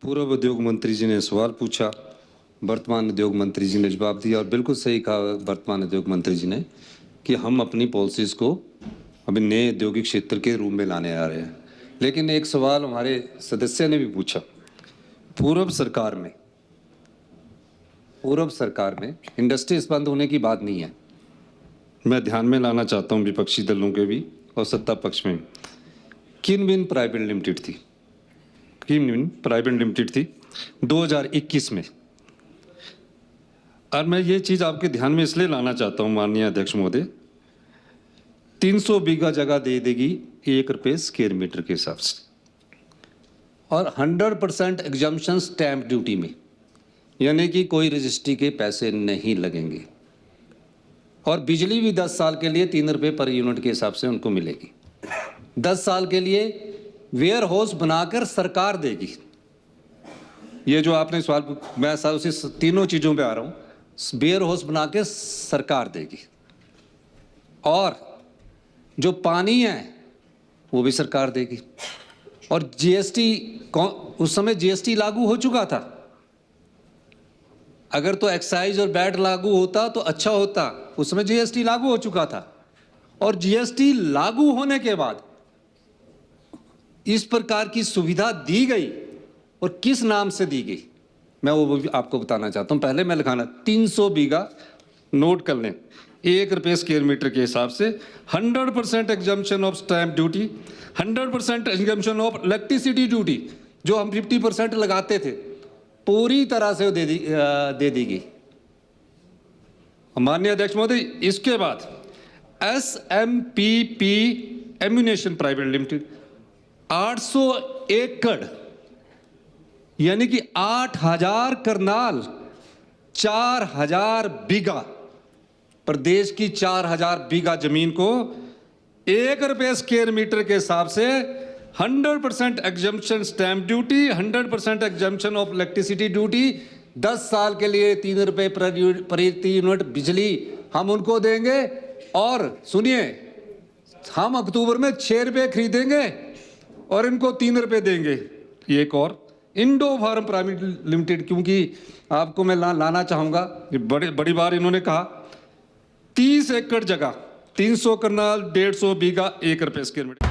पूर्व उद्योग मंत्री जी ने सवाल पूछा, वर्तमान उद्योग मंत्री जी ने जवाब दिया और बिल्कुल सही कहा वर्तमान उद्योग मंत्री जी ने कि हम अपनी पॉलिसीज को अभी नए औद्योगिक क्षेत्र के रूप में लाने आ रहे हैं। लेकिन एक सवाल हमारे सदस्य ने भी पूछा, पूर्व सरकार में इंडस्ट्रीज बंद होने की बात नहीं है। मैं ध्यान में लाना चाहता हूं विपक्षी दलों के भी और सत्ता पक्ष में, किनविन प्राइवेट लिमिटेड थी 2021 में। और मैं ये चीज आपके ध्यान में इसलिए लाना चाहता हूं माननीय अध्यक्ष महोदय, 300 बीघा जगह दे देगी 1 रुपये स्क्वायर मीटर के हिसाब से और 100% एग्जम्पशन स्टैंप ड्यूटी में, यानी कि कोई रजिस्ट्री के पैसे नहीं लगेंगे और बिजली भी 10 साल के लिए 3 रुपये पर यूनिट के हिसाब से उनको मिलेगी। 10 साल के लिए वेयर हाउस बनाकर सरकार देगी। ये जो आपने सवाल, मैं सर उसी तीनों चीजों पे आ रहा हूं। वेयर हाउस बना के सरकार देगी और जो पानी है वो भी सरकार देगी और जीएसटी, उस समय जीएसटी लागू हो चुका था। अगर तो एक्साइज और वैट लागू होता तो अच्छा होता, उस समय जीएसटी लागू हो चुका था और जीएसटी लागू होने के बाद इस प्रकार की सुविधा दी गई और किस नाम से दी गई मैं वो भी आपको बताना चाहता हूं। पहले मैं लिखाना 300 बीघा नोट कर लें, 1 रुपये स्क्वायर मीटर के हिसाब से 100% exemption of stamp duty, 100% exemption of electricity duty जो हम 50% लगाते थे, पूरी तरह से दे दी गई। माननीय अध्यक्ष महोदय, इसके बाद SMPP एम्यूनेशन प्राइवेट लिमिटेड 800 एकड़ यानी कि 8000 करनाल, 4000 बीघा, प्रदेश की 4000 बीघा जमीन को 1 रुपये स्क्वायर मीटर के हिसाब से 100% exemption stamp duty, 100% exemption of electricity duty, 10 साल के लिए 3 रुपये प्रति यूनिट बिजली हम उनको देंगे। और सुनिए, हम अक्टूबर में 6 रुपये खरीदेंगे और इनको 3 रुपये देंगे। एक और इंडो फार्म प्राइवेट लिमिटेड, क्योंकि आपको मैं लाना चाहूंगा, बड़ी बार इन्होंने कहा 30 एकड़ जगह, 300 करनाल, 150 बीघा, 1 रुपये स्क्वायर मीटर।